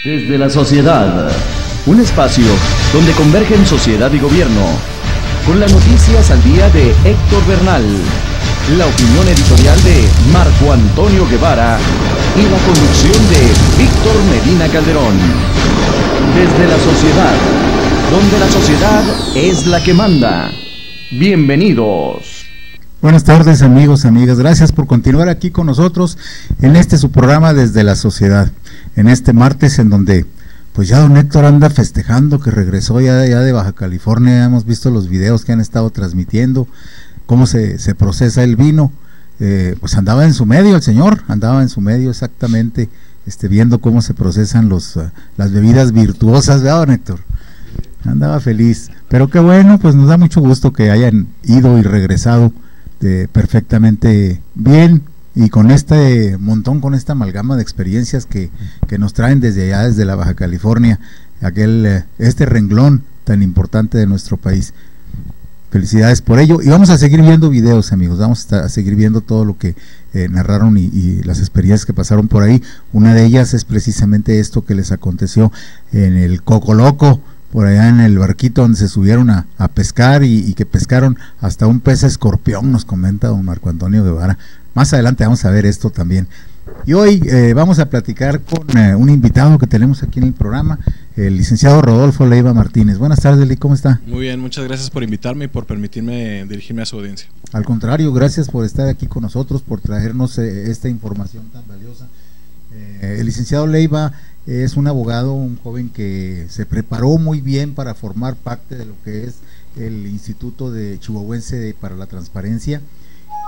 Desde la sociedad, un espacio donde convergen sociedad y gobierno, con las noticias al día de Héctor Bernal, la opinión editorial de Marco Antonio Guevara y la conducción de Víctor Medina Calderón. Desde la sociedad, donde la sociedad es la que manda. Bienvenidos. Buenas tardes, amigos, amigas, gracias por continuar aquí con nosotros en su programa Desde la Sociedad, en este martes en donde pues ya don Héctor anda festejando que regresó ya de Baja California. Hemos visto los videos que han estado transmitiendo, cómo se procesa el vino, pues andaba en su medio el señor, andaba en su medio exactamente, viendo cómo se procesan las bebidas virtuosas, ¿verdad, don Héctor? Andaba feliz, pero qué bueno, pues nos da mucho gusto que hayan ido y regresado perfectamente bien, y con con esta amalgama de experiencias que nos traen desde allá, desde la Baja California, este renglón tan importante de nuestro país. Felicidades por ello, y vamos a seguir viendo videos, amigos, vamos a seguir viendo todo lo que narraron y las experiencias que pasaron por ahí. Una de ellas es precisamente esto que les aconteció en el Cocoloco, por allá en el barquito donde se subieron a pescar y que pescaron hasta un pez escorpión, nos comenta don Marco Antonio Guevara. Más adelante vamos a ver esto también. Y hoy vamos a platicar con un invitado que tenemos aquí en el programa, el licenciado Rodolfo Leiva Martínez. Buenas tardes, Lee, ¿cómo está? Muy bien, muchas gracias por invitarme y por permitirme dirigirme a su audiencia. Al contrario, gracias por estar aquí con nosotros, por traernos esta información tan valiosa. El licenciado Leiva es un abogado, un joven que se preparó muy bien para formar parte de lo que es el Instituto de Chihuahuense para la Transparencia,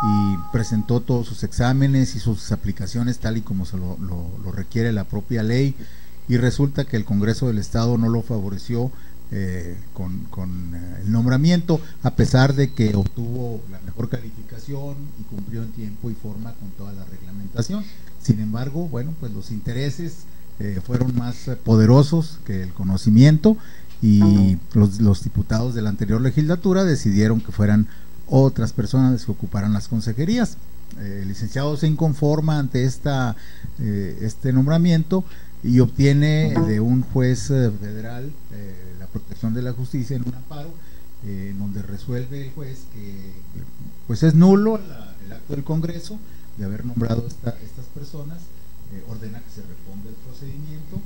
y presentó todos sus exámenes y sus aplicaciones tal y como se lo requiere la propia ley, y resulta que el Congreso del Estado no lo favoreció con el nombramiento, a pesar de que obtuvo la mejor calificación y cumplió en tiempo y forma con toda la reglamentación. Sin embargo, bueno, pues los intereses fueron más poderosos que el conocimiento, y los diputados de la anterior legislatura decidieron que fueran otras personas que ocuparan las consejerías. El licenciado se inconforma ante este nombramiento y obtiene de un juez federal la protección de la justicia en un amparo, en donde resuelve el juez que pues es nulo el acto del Congreso de haber nombrado estas personas, ordena que se reponga el procedimiento,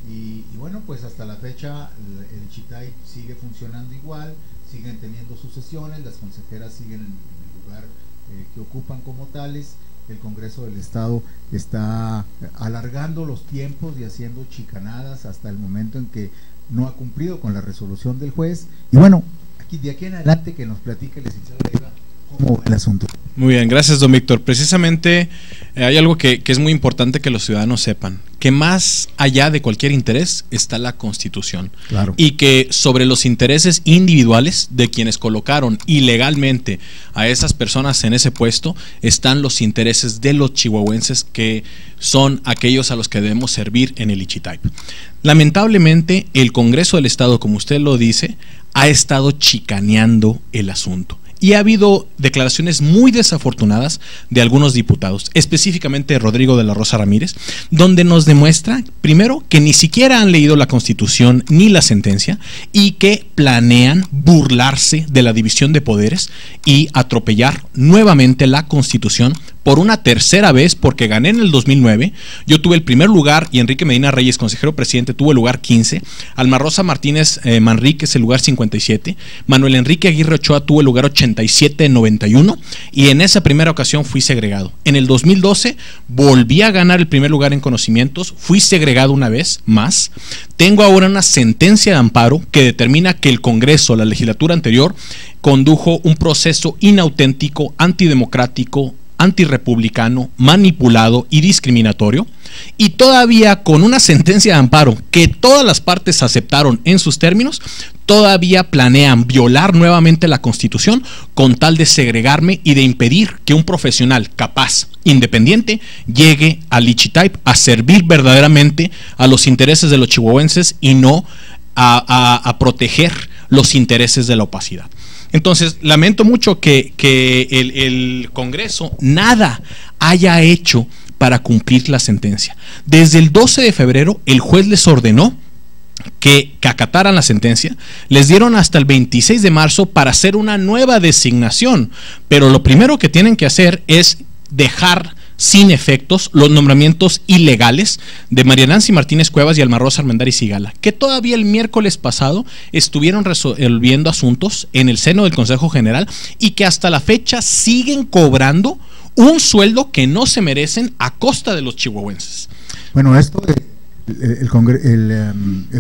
y bueno, pues hasta la fecha el Chitay sigue funcionando igual, siguen teniendo sus sesiones, las consejeras siguen en el lugar que ocupan como tales. El Congreso del Estado está alargando los tiempos y haciendo chicanadas hasta el momento en que no ha cumplido con la resolución del juez. Y bueno, de aquí en adelante que nos platique el licenciado Leiva cómo va el asunto. Muy bien, gracias, don Víctor. Precisamente hay algo que es muy importante que los ciudadanos sepan, que más allá de cualquier interés está la Constitución. Claro. Y que sobre los intereses individuales de quienes colocaron ilegalmente a esas personas en ese puesto están los intereses de los chihuahuenses, que son aquellos a los que debemos servir en el Ichitaip. Lamentablemente el Congreso del Estado, como usted lo dice, ha estado chicaneando el asunto. Y ha habido declaraciones muy desafortunadas de algunos diputados, específicamente Rodrigo de la Rosa Ramírez, donde nos demuestra, primero, que ni siquiera han leído la Constitución ni la sentencia, y que planean burlarse de la división de poderes y atropellar nuevamente la Constitución por una tercera vez, porque gané en el 2009, yo tuve el primer lugar y Enrique Medina Reyes, consejero presidente, tuvo el lugar 15, Alma Rosa Martínez Manríquez el lugar 57, Manuel Enrique Aguirre Ochoa tuvo el lugar 87 en 91, y en esa primera ocasión fui segregado. En el 2012 volví a ganar el primer lugar en conocimientos, fui segregado una vez más. Tengo ahora una sentencia de amparo que determina que el Congreso, la legislatura anterior, condujo un proceso inauténtico, antidemocrático, antirrepublicano, manipulado y discriminatorio, y todavía con una sentencia de amparo que todas las partes aceptaron en sus términos, todavía planean violar nuevamente la Constitución con tal de segregarme y de impedir que un profesional capaz, independiente, llegue al Ichitaip a servir verdaderamente a los intereses de los chihuahuenses y no a proteger los intereses de la opacidad. Entonces, lamento mucho que el Congreso nada haya hecho para cumplir la sentencia. Desde el 12 de febrero, el juez les ordenó que acataran la sentencia, les dieron hasta el 26 de marzo para hacer una nueva designación, pero lo primero que tienen que hacer es dejar sin efectos los nombramientos ilegales de María Nancy Martínez Cuevas y Alma Rosa Armendáriz Sigala, que todavía el miércoles pasado estuvieron resolviendo asuntos en el seno del Consejo General y que hasta la fecha siguen cobrando un sueldo que no se merecen a costa de los chihuahuenses. Bueno, esto el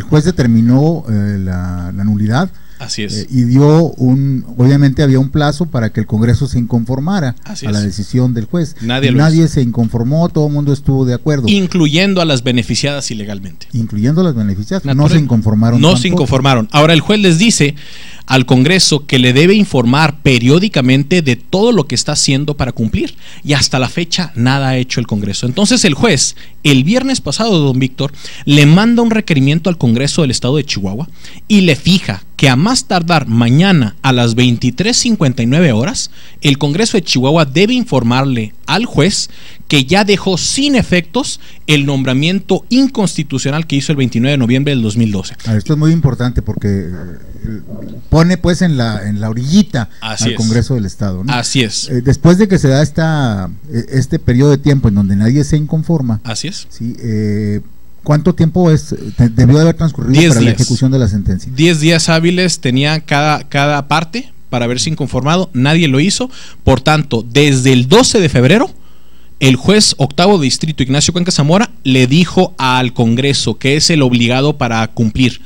juez determinó la nulidad. Así es. Y obviamente había un plazo para que el Congreso se inconformara a la decisión del juez. Nadie se inconformó, todo el mundo estuvo de acuerdo. Incluyendo a las beneficiadas ilegalmente. Incluyendo a las beneficiadas, no se inconformaron. No se inconformaron. Ahora el juez les dice al Congreso que le debe informar periódicamente de todo lo que está haciendo para cumplir, y hasta la fecha nada ha hecho el Congreso. Entonces el juez, el viernes pasado, don Víctor, le manda un requerimiento al Congreso del Estado de Chihuahua y le fija que a más tardar mañana a las 23:59 horas, el Congreso de Chihuahua debe informarle al juez que ya dejó sin efectos el nombramiento inconstitucional que hizo el 29 de noviembre del 2012. Esto es muy importante porque pone pues en la orillita al Congreso del Estado, ¿no? Así es. Después de que se da este periodo de tiempo en donde nadie se inconforma. Así es. ¿Sí? ¿Cuánto tiempo debió de haber transcurrido para la ejecución de la sentencia? 10 días hábiles tenía cada parte para haberse inconformado, nadie lo hizo. Por tanto, desde el 12 de febrero, el juez octavo de distrito Ignacio Cuenca Zamora le dijo al Congreso, que es el obligado para cumplir,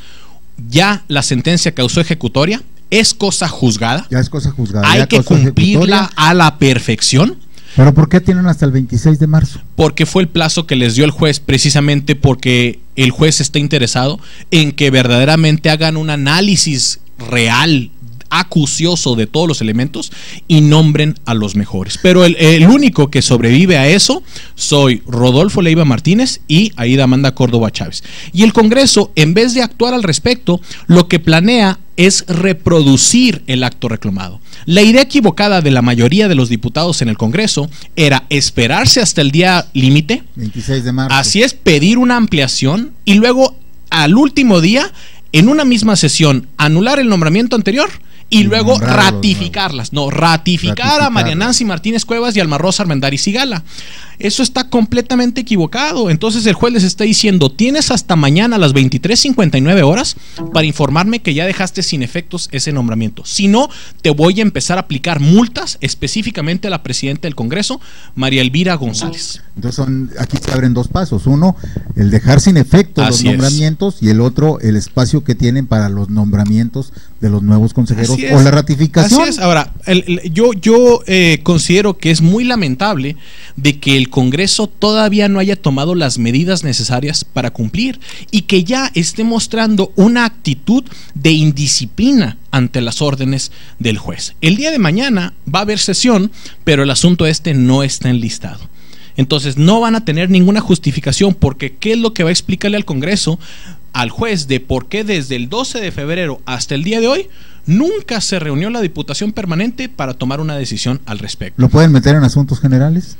ya la sentencia causó ejecutoria, es cosa juzgada. Ya es cosa juzgada. Hay que cumplirla a la perfección. ¿Pero por qué tienen hasta el 26 de marzo? Porque fue el plazo que les dio el juez, precisamente porque el juez está interesado en que verdaderamente hagan un análisis real, acucioso de todos los elementos y nombren a los mejores. Pero el único que sobrevive a eso soy Rodolfo Leiva Martínez y Aida Amanda Córdoba Chávez. Y el Congreso, en vez de actuar al respecto, lo que planea es reproducir el acto reclamado. La idea equivocada de la mayoría de los diputados en el Congreso era esperarse hasta el día límite, 26 de marzo. Así es, pedir una ampliación y luego al último día, en una misma sesión, anular el nombramiento anterior y luego ratificarlas. No, ratificar a María Nancy Martínez Cuevas y Alma Rosa Armendáriz Sigala. Eso está completamente equivocado. Entonces el juez les está diciendo: tienes hasta mañana a las 23:59 horas para informarme que ya dejaste sin efectos ese nombramiento. Si no, te voy a empezar a aplicar multas, específicamente a la presidenta del Congreso, María Elvira González. Entonces aquí se abren dos pasos: uno, el dejar sin efectos los nombramientos, y el otro, el espacio que tienen para los nombramientos de los nuevos consejeros o la ratificación. Así es. Ahora, yo considero que es muy lamentable de que el Congreso todavía no haya tomado las medidas necesarias para cumplir y que ya esté mostrando una actitud de indisciplina ante las órdenes del juez. El día de mañana va a haber sesión, pero el asunto no está enlistado. Entonces no van a tener ninguna justificación, porque ¿qué es lo que va a explicarle al Congreso, al juez, de por qué desde el 12 de febrero hasta el día de hoy nunca se reunió la Diputación Permanente para tomar una decisión al respecto? ¿Lo pueden meter en asuntos generales?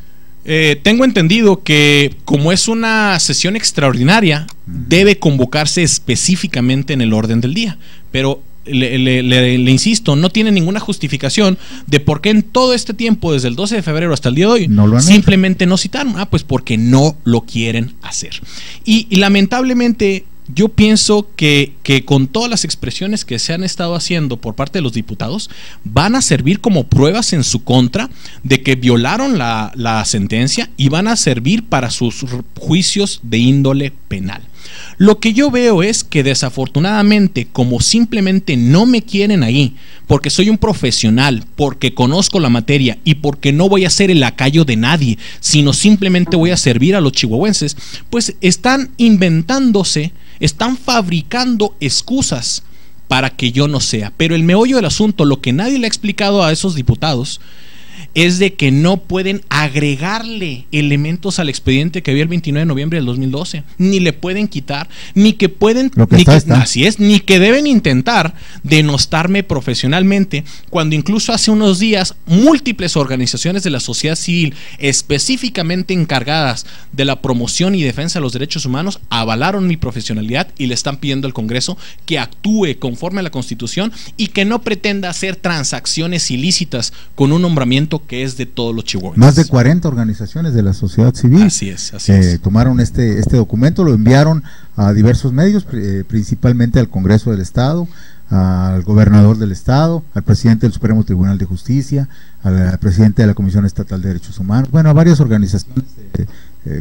Tengo entendido que como es una sesión extraordinaria, debe convocarse específicamente en el orden del día, pero le insisto, no tiene ninguna justificación de por qué en todo este tiempo, desde el 12 de febrero hasta el día de hoy, simplemente no citaron. Pues porque no lo quieren hacer. Y lamentablemente yo pienso que con todas las expresiones que se han estado haciendo por parte de los diputados, van a servir como pruebas en su contra de que violaron la sentencia, y van a servir para sus juicios de índole penal. Lo que yo veo es que desafortunadamente, como simplemente no me quieren ahí, porque soy un profesional, porque conozco la materia y porque no voy a ser el lacayo de nadie, sino simplemente voy a servir a los chihuahuenses, pues están inventándose, están fabricando excusas para que yo no sea. Pero el meollo del asunto, lo que nadie le ha explicado a esos diputados, es de que no pueden agregarle elementos al expediente que había el 29 de noviembre del 2012, ni le pueden quitar, ni que pueden, así es, ni que deben intentar denostarme profesionalmente, cuando incluso hace unos días múltiples organizaciones de la sociedad civil específicamente encargadas de la promoción y defensa de los derechos humanos avalaron mi profesionalidad y le están pidiendo al Congreso que actúe conforme a la Constitución y que no pretenda hacer transacciones ilícitas con un nombramiento que es de todos los chihuahuenses. Más de 40 organizaciones de la sociedad civil así es. Tomaron este documento, lo enviaron a diversos medios, principalmente al Congreso del Estado, al gobernador del Estado, al presidente del Supremo Tribunal de Justicia, al presidente de la Comisión Estatal de Derechos Humanos, bueno, a varias organizaciones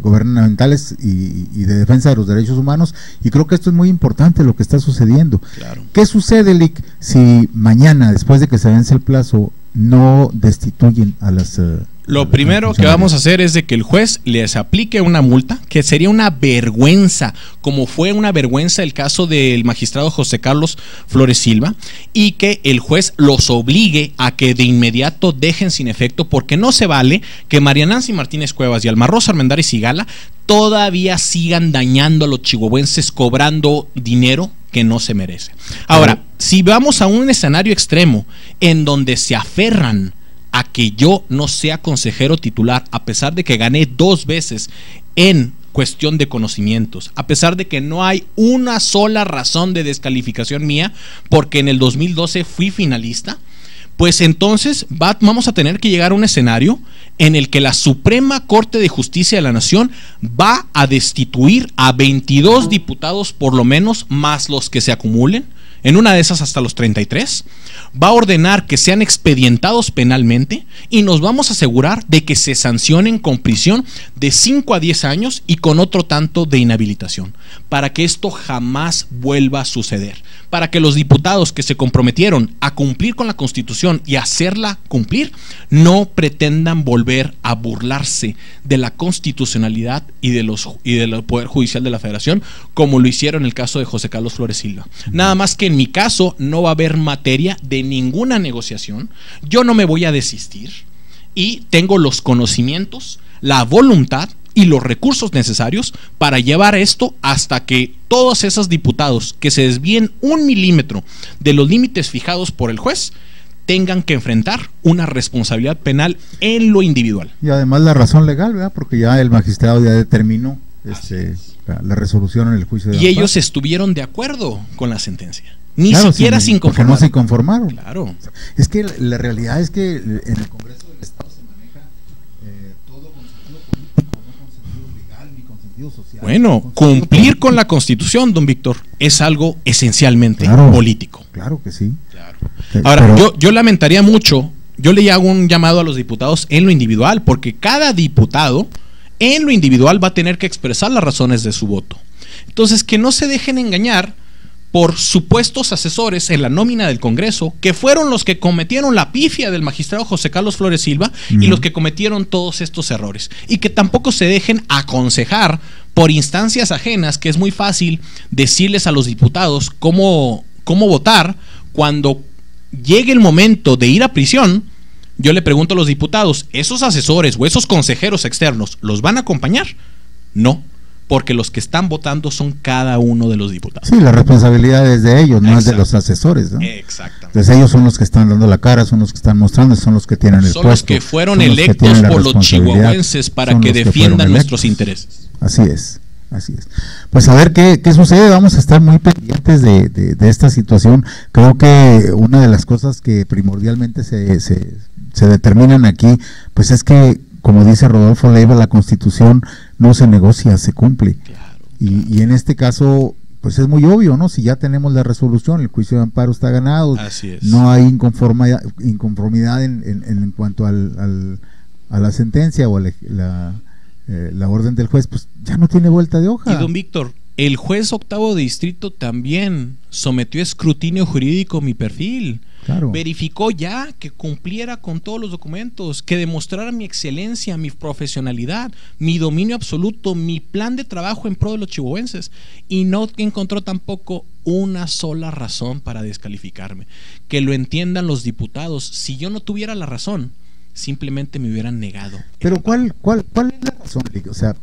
gubernamentales y de defensa de los derechos humanos, y creo que esto es muy importante lo que está sucediendo. Claro. ¿Qué sucede, Lic, si mañana, después de que se vence el plazo, no destituyen a las... Lo primero que vamos a hacer es de que el juez les aplique una multa, que sería una vergüenza, como fue una vergüenza el caso del magistrado José Carlos Flores Silva, y que el juez los obligue a que de inmediato dejen sin efecto, porque no se vale que María Nancy Martínez Cuevas y Alma Rosa Armendáriz Sigala todavía sigan dañando a los chihuahuenses, cobrando dinero que no se merece. Ahora, si vamos a un escenario extremo en donde se aferran a que yo no sea consejero titular, a pesar de que gané 2 veces en cuestión de conocimientos, a pesar de que no hay una sola razón de descalificación mía, porque en el 2012 fui finalista, pues entonces vamos a tener que llegar a un escenario en el que la Suprema Corte de Justicia de la Nación va a destituir a 22 diputados por lo menos, más los que se acumulen, en una de esas hasta los 33, va a ordenar que sean expedientados penalmente y nos vamos a asegurar de que se sancionen con prisión de 5 a 10 años y con otro tanto de inhabilitación, para que esto jamás vuelva a suceder, para que los diputados que se comprometieron a cumplir con la Constitución y hacerla cumplir, no pretendan volver a burlarse de la constitucionalidad y del Poder Judicial de la Federación, como lo hicieron en el caso de José Carlos Flores Silva. Nada más que en mi caso no va a haber materia de ninguna negociación, yo no me voy a desistir y tengo los conocimientos, la voluntad y los recursos necesarios para llevar esto hasta que todos esos diputados que se desvíen 1 milímetro de los límites fijados por el juez tengan que enfrentar una responsabilidad penal en lo individual. Y además la razón legal, ¿verdad? Porque ya el magistrado ya determinó la resolución en el juicio de y amparo. Ellos estuvieron de acuerdo con la sentencia. Ni claro, siquiera sin conformar. Porque no se conformaron. Claro. Es que la realidad es que en el Congreso del Estado se maneja todo con sentido político, no con sentido legal ni con sentido social. Bueno, cumplir con la Constitución, don Víctor, es algo esencialmente político. Claro que sí. Claro. Ahora, yo lamentaría mucho, yo le hago un llamado a los diputados en lo individual, porque cada diputado en lo individual va a tener que expresar las razones de su voto. Entonces, que no se dejen engañar por supuestos asesores en la nómina del Congreso, que fueron los que cometieron la pifia del magistrado José Carlos Flores Silva y los que cometieron todos estos errores. Y que tampoco se dejen aconsejar por instancias ajenas, que es muy fácil decirles a los diputados cómo votar. Cuando llegue el momento de ir a prisión, yo le pregunto a los diputados, ¿esos asesores o esos consejeros externos los van a acompañar? No. Porque los que están votando son cada uno de los diputados. Sí, la responsabilidad es de ellos, no es de los asesores, ¿no? Exactamente. Entonces ellos son los que están dando la cara, son los que están mostrando, son los que tienen el puesto. Son los que fueron electos por los chihuahuenses para que defiendan nuestros intereses. Así es, así es. Pues a ver qué sucede, vamos a estar muy pendientes de esta situación. Creo que una de las cosas que primordialmente se determinan aquí, pues es que, como dice Rodolfo Leiva, la Constitución no se negocia, se cumple. Claro. Y en este caso, pues es muy obvio, ¿no? Si ya tenemos la resolución, el juicio de amparo está ganado, así es. No hay inconformidad en cuanto a la sentencia o la orden del juez, pues ya no tiene vuelta de hoja. Y don Víctor, el juez octavo de distrito también sometió a escrutinio jurídico mi perfil. Claro. Verificó ya que cumpliera con todos los documentos, que demostrara mi excelencia, mi profesionalidad, mi dominio absoluto, mi plan de trabajo en pro de los chihuahuenses, y no encontró tampoco una sola razón para descalificarme. Que lo entiendan los diputados, si yo no tuviera la razón, simplemente me hubieran negado. Pero ¿cuál es la razón, Lick? O sea,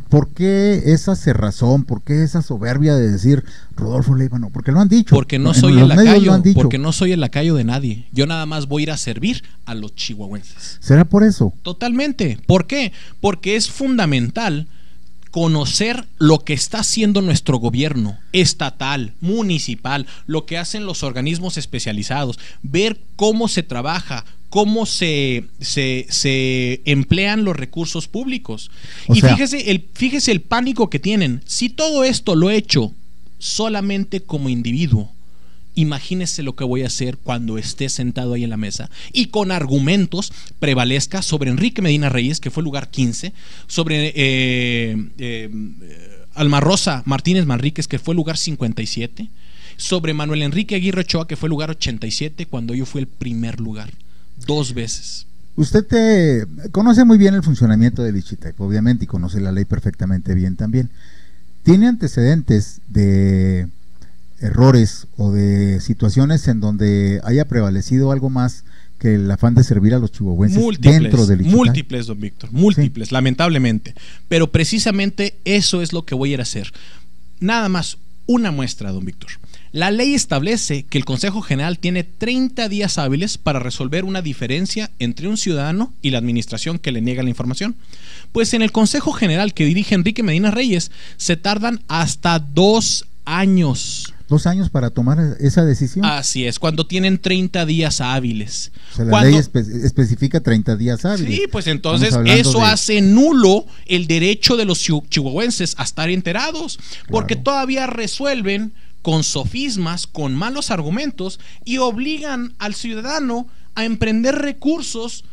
¿por qué esa cerrazón? ¿Por qué esa soberbia de decir Rodolfo Leiva no? Porque lo han dicho. Porque no soy el lacayo, porque no soy el lacayo de nadie. Yo nada más voy a ir a servir a los chihuahuenses. ¿Será por eso? Totalmente. ¿Por qué? Porque es fundamental conocer lo que está haciendo nuestro gobierno estatal, municipal, lo que hacen los organismos especializados, ver cómo se trabaja, cómo se emplean los recursos públicos. Y fíjese el pánico que tienen. Si todo esto lo he hecho solamente como individuo, imagínese lo que voy a hacer cuando esté sentado ahí en la mesa y con argumentos prevalezca sobre Enrique Medina Reyes, que fue lugar 15, sobre Alma Rosa Martínez Manríquez, que fue lugar 57, sobre Manuel Enrique Aguirre Ochoa, que fue lugar 87, cuando yo fui el primer lugar 2 veces. Usted conoce muy bien el funcionamiento del Ixchitep, obviamente, y conoce la ley perfectamente bien también. ¿Tiene antecedentes de errores o de situaciones en donde haya prevalecido algo más que el afán de servir a los chihuahuenses dentro del Ixchitep? Múltiples, don Víctor, múltiples, sí, lamentablemente. Pero precisamente eso es lo que voy a ir a hacer. Nada más una muestra, don Víctor. La ley establece que el Consejo General tiene 30 días hábiles para resolver una diferencia entre un ciudadano y la administración que le niega la información. Pues en el Consejo General que dirige Enrique Medina Reyes se tardan hasta 2 años. 2 años para tomar esa decisión. Así es, cuando tienen 30 días hábiles. O sea, la ley especifica 30 días hábiles. Sí, pues entonces eso hace nulo el derecho de los chihuahuenses a estar enterados, porque todavía resuelven con sofismas, con malos argumentos, y obligan al ciudadano a emprender recursos,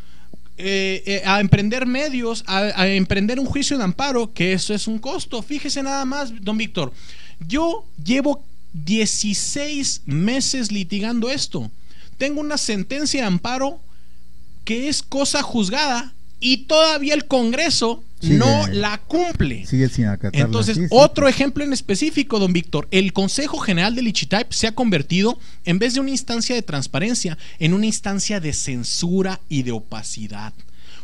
a emprender medios, a emprender un juicio de amparo, que eso es un costo. Fíjese nada más, don Víctor, yo llevo 16 meses litigando esto. Tengo una sentencia de amparo que es cosa juzgada y todavía el Congreso no la cumple. Sigue sin acatarla. Entonces, otro ejemplo en específico, don Víctor, el Consejo General del Ixchitep se ha convertido, en vez de una instancia de transparencia, en una instancia de censura y de opacidad.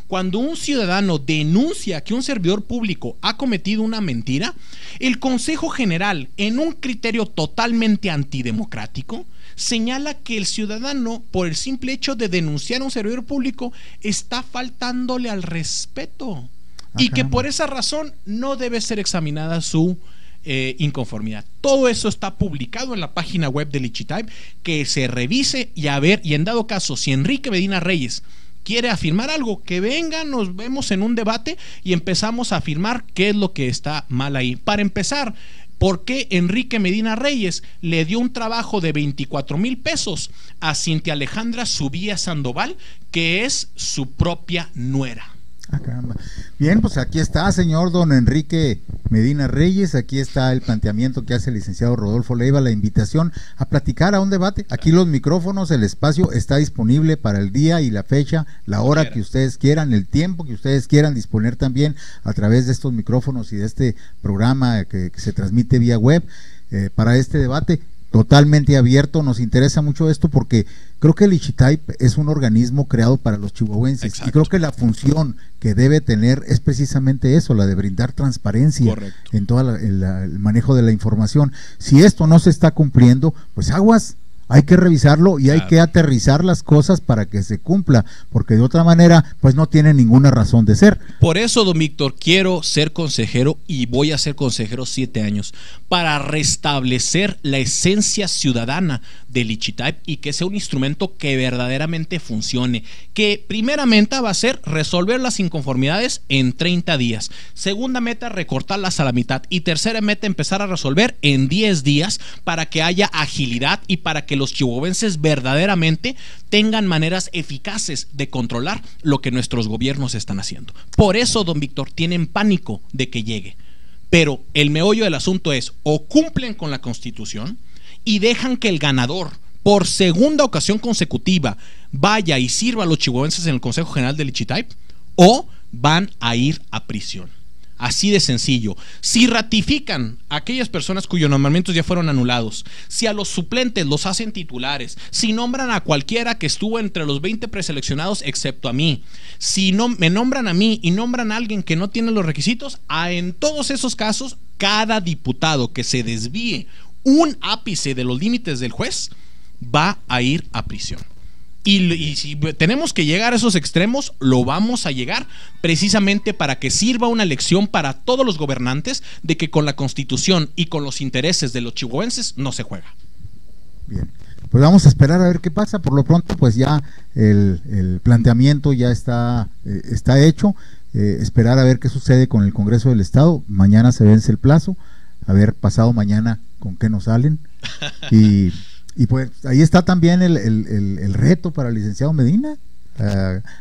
Cuando un ciudadano denuncia que un servidor público ha cometido una mentira, el Consejo General, en un criterio totalmente antidemocrático, señala que el ciudadano, por el simple hecho de denunciar a un servidor público, está faltándole al respeto y que por esa razón no debe ser examinada su inconformidad. Todo eso está publicado en la página web del Ixchitep, que se revise y a ver, y en dado caso, si Enrique Medina Reyes quiere afirmar algo, que venga, nos vemos en un debate y empezamos a afirmar qué es lo que está mal ahí. Para empezar, ¿por qué Enrique Medina Reyes le dio un trabajo de 24,000 pesos a Cintia Alejandra Subía Sandoval, que es su propia nuera? Caramba. Bien, pues aquí está, señor don Enrique Medina Reyes, aquí está el planteamiento que hace el licenciado Rodolfo Leiva, la invitación a platicar a un debate. Aquí los micrófonos, el espacio está disponible para el día y la fecha, la hora que ustedes quieran, el tiempo que ustedes quieran disponer también a través de estos micrófonos y de este programa que se transmite vía web para este debate. Totalmente abierto, nos interesa mucho esto porque creo que el Ixchitep es un organismo creado para los chihuahuenses. Exacto. Y creo que la función que debe tener es precisamente eso, la de brindar transparencia. Correcto. En todo el manejo de la información. Si esto no se está cumpliendo, pues aguas. Hay que revisarlo y hay que aterrizar las cosas para que se cumpla, porque de otra manera pues no tiene ninguna razón de ser. Por eso, don Víctor, quiero ser consejero y voy a ser consejero 7 años para restablecer la esencia ciudadana del Ixchitep y que sea un instrumento que verdaderamente funcione, que primeramente va a ser resolver las inconformidades en 30 días, segunda meta recortarlas a la mitad y tercera meta empezar a resolver en 10 días para que haya agilidad y para que los chihuahuenses verdaderamente tengan maneras eficaces de controlar lo que nuestros gobiernos están haciendo. Por eso, don Víctor, tienen pánico de que llegue. Pero el meollo del asunto es, o cumplen con la Constitución y dejan que el ganador, por segunda ocasión consecutiva, vaya y sirva a los chihuahuenses en el Consejo General del Ixchitep, o van a ir a prisión. Así de sencillo. Si ratifican a aquellas personas cuyos nombramientos ya fueron anulados, si a los suplentes los hacen titulares, si nombran a cualquiera que estuvo entre los 20 preseleccionados excepto a mí, si no me nombran a mí y nombran a alguien que no tiene los requisitos, en todos esos casos, cada diputado que se desvíe un ápice de los límites del juez va a ir a prisión. Y si tenemos que llegar a esos extremos, lo vamos a llegar precisamente para que sirva una lección para todos los gobernantes de que con la Constitución y con los intereses de los chihuahuenses no se juega. Bien, pues vamos a esperar a ver qué pasa. Por lo pronto, pues ya el planteamiento ya está hecho. Esperar a ver qué sucede con el Congreso del Estado. Mañana se vence el plazo. A ver, pasado mañana, con qué nos salen. Y pues ahí está también el reto para el licenciado Medina,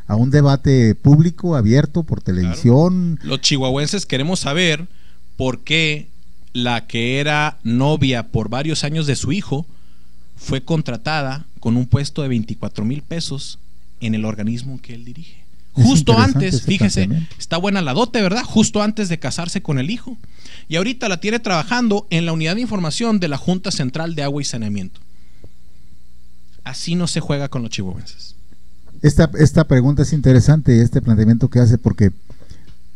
a un debate público abierto por televisión. Claro. Los chihuahuenses queremos saber por qué la que era novia por varios años de su hijo fue contratada con un puesto de 24,000 pesos en el organismo que él dirige. Justo antes, fíjese, está buena la dote, ¿verdad? Justo antes de casarse con el hijo. Y ahorita la tiene trabajando en la unidad de información de la Junta Central de Agua y Saneamiento. Así no se juega con los chihuahuenses. Esta pregunta es interesante, este planteamiento que hace, porque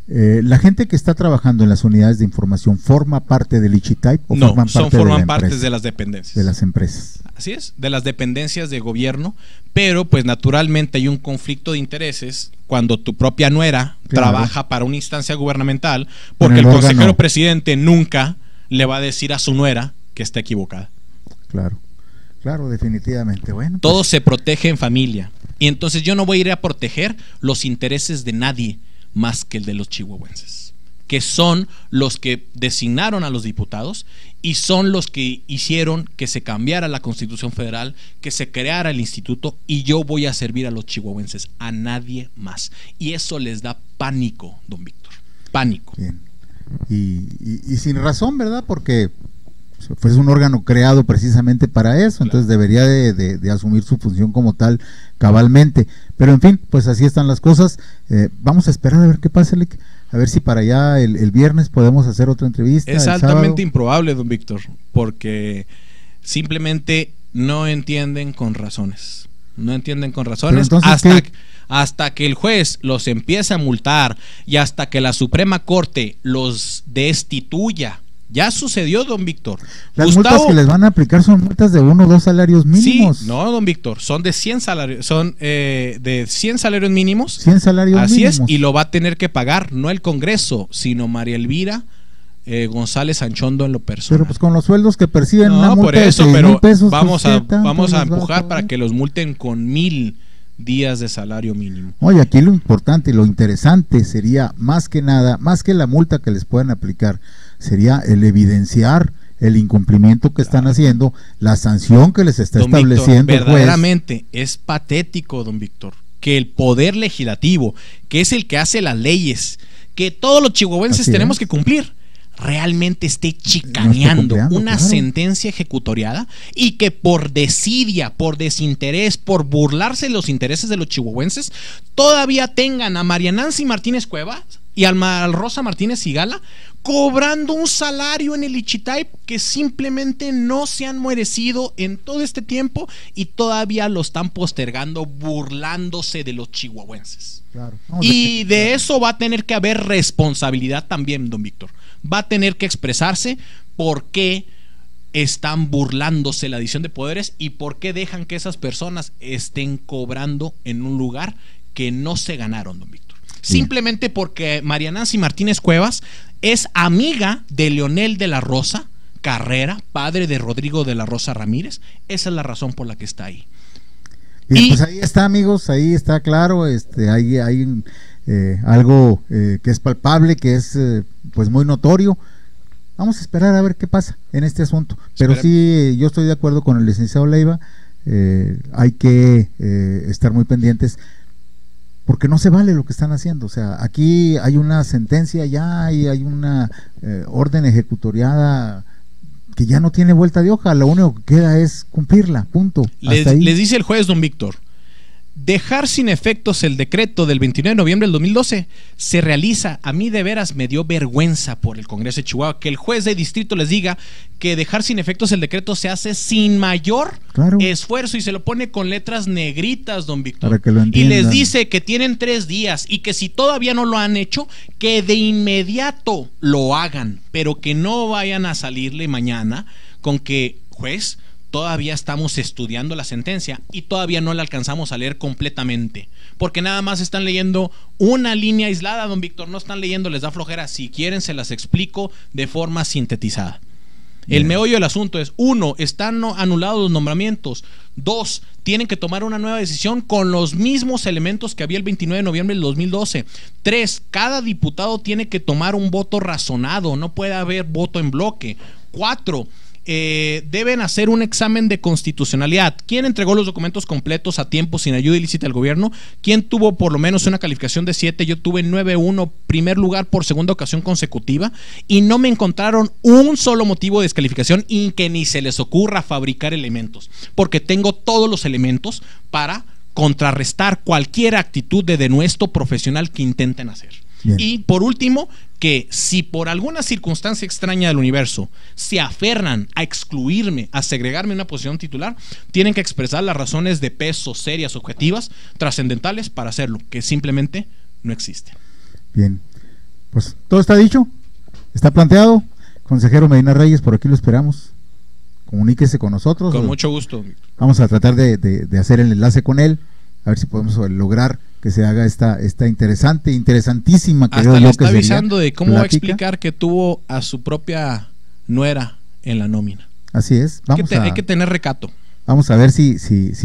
la gente que está trabajando en las unidades de información ¿forma parte del ICHITAIP o no, forman parte de las dependencias? De las empresas. Así es, de las dependencias de gobierno, pero pues naturalmente hay un conflicto de intereses cuando tu propia nuera trabaja para una instancia gubernamental, porque el consejero presidente nunca le va a decir a su nuera que está equivocada. Claro, definitivamente. Bueno, todo pues se protege en familia. Y entonces yo no voy a ir a proteger los intereses de nadie más que el de los chihuahuenses, que son los que designaron a los diputados y son los que hicieron que se cambiara la Constitución Federal, que se creara el instituto, y yo voy a servir a los chihuahuenses, a nadie más. Y eso les da pánico, don Víctor. Pánico. Bien. Y sin razón, ¿verdad? Porque pues es un órgano creado precisamente para eso, entonces debería de asumir su función como tal cabalmente, pero en fin, pues así están las cosas. Vamos a esperar a ver qué pasa, a ver si para allá el viernes podemos hacer otra entrevista. Es altamente improbable, don Víctor, porque simplemente no entienden con razones, hasta que el juez los empiece a multar y hasta que la Suprema Corte los destituya. Ya sucedió, don Víctor. Las multas que les van a aplicar son multas de 1 o 2 salarios mínimos. Sí, no, don Víctor, son de 100 salarios, de 100 salarios mínimos. 100 salarios Así mínimos. Es, y lo va a tener que pagar no el Congreso, sino María Elvira González Anchondo en lo personal. Pero pues con los sueldos que perciben, no, una multa por eso, de 6,000 pesos, vamos a empujar para que los multen con 1,000 días de salario mínimo. Oye, aquí lo importante y lo interesante sería más que nada, más que la multa que les puedan aplicar, sería el evidenciar el incumplimiento que están haciendo, la sanción que les está estableciendo. Víctor, verdaderamente es patético, don Víctor, que el poder legislativo, que es el que hace las leyes, que todos los chihuahuenses tenemos que cumplir, realmente esté chicaneando una sentencia ejecutoriada, y que por desidia, por desinterés, por burlarse de los intereses de los chihuahuenses, todavía tengan a María Nancy Martínez Cuevas y a Rosa Martínez Sigala cobrando un salario en el ICHITAIP que simplemente no se han merecido en todo este tiempo, y todavía lo están postergando burlándose de los chihuahuenses. Y de eso va a tener que haber responsabilidad también, don Víctor. Va a tener que expresarse por qué están burlándose la división de poderes y por qué dejan que esas personas estén cobrando en un lugar que no se ganaron, don Víctor. Simplemente porque María Nancy Martínez Cuevas es amiga de Leonel de la Rosa Carrera, padre de Rodrigo de la Rosa Ramírez. Esa es la razón por la que está ahí. Y pues ahí está, amigos, ahí está claro, hay algo que es palpable, que es pues muy notorio. Vamos a esperar a ver qué pasa en este asunto. Pero sí, yo estoy de acuerdo con el licenciado Leiva, hay que estar muy pendientes, porque no se vale lo que están haciendo. O sea, aquí hay una sentencia ya y hay una orden ejecutoriada que ya no tiene vuelta de hoja, lo único que queda es cumplirla, punto. Les dice el juez, don Víctor, dejar sin efectos el decreto del 29 de noviembre del 2012 se realiza. A mí de veras me dio vergüenza por el Congreso de Chihuahua que el juez de distrito les diga que dejar sin efectos el decreto se hace sin mayor esfuerzo, y se lo pone con letras negritas, don Víctor, para que lo y les dice que tienen 3 días y que si todavía no lo han hecho, que de inmediato lo hagan, pero que no vayan a salirle mañana con que, juez, todavía estamos estudiando la sentencia y todavía no la alcanzamos a leer completamente, porque nada más están leyendo una línea aislada, don Víctor, no están leyendo, les da flojera. Si quieren se las explico de forma sintetizada. El meollo del asunto es: 1, están anulados los nombramientos. 2, tienen que tomar una nueva decisión con los mismos elementos que había el 29 de noviembre del 2012. 3, cada diputado tiene que tomar un voto razonado, no puede haber voto en bloque. 4, deben hacer un examen de constitucionalidad. ¿Quién entregó los documentos completos a tiempo sin ayuda ilícita del gobierno? ¿Quién tuvo por lo menos una calificación de 7? Yo tuve 9.1, primer lugar por segunda ocasión consecutiva, y no me encontraron un solo motivo de descalificación, y que ni se les ocurra fabricar elementos, porque tengo todos los elementos para contrarrestar cualquier actitud de denuesto profesional que intenten hacer. Bien. Y por último, que si por alguna circunstancia extraña del universo se aferran a excluirme, a segregarme una posición titular, tienen que expresar las razones de peso, serias, objetivas, trascendentales para hacerlo, que simplemente no existen. Bien, pues todo está dicho, está planteado. Consejero Medina Reyes, por aquí lo esperamos. Comuníquese con nosotros. Con mucho gusto. Vamos a tratar de hacer el enlace con él, a ver si podemos lograr que se haga esta interesantísima, que hasta le está avisando de cómo va a explicar que tuvo a su propia nuera en la nómina. Así es. Hay que tener recato. Vamos a ver si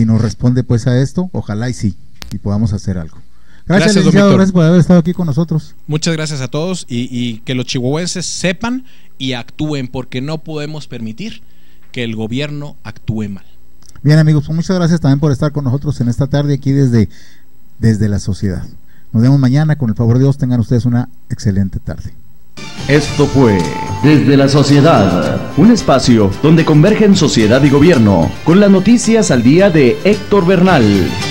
nos responde pues a esto. Ojalá y sí, y podamos hacer algo. Gracias, licenciado, gracias por haber estado aquí con nosotros. Muchas gracias a todos, y que los chihuahuenses sepan y actúen, porque no podemos permitir que el gobierno actúe mal. Bien, amigos, pues muchas gracias también por estar con nosotros en esta tarde aquí desde la sociedad. Nos vemos mañana, con el favor de Dios. Tengan ustedes una excelente tarde. Esto fue Desde la Sociedad, un espacio donde convergen sociedad y gobierno, con las noticias al día de Héctor Bernal,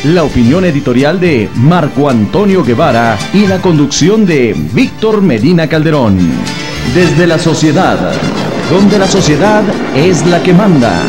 la opinión editorial de Marco Antonio Guevara y la conducción de Víctor Medina Calderón. Desde la Sociedad, donde la sociedad es la que manda.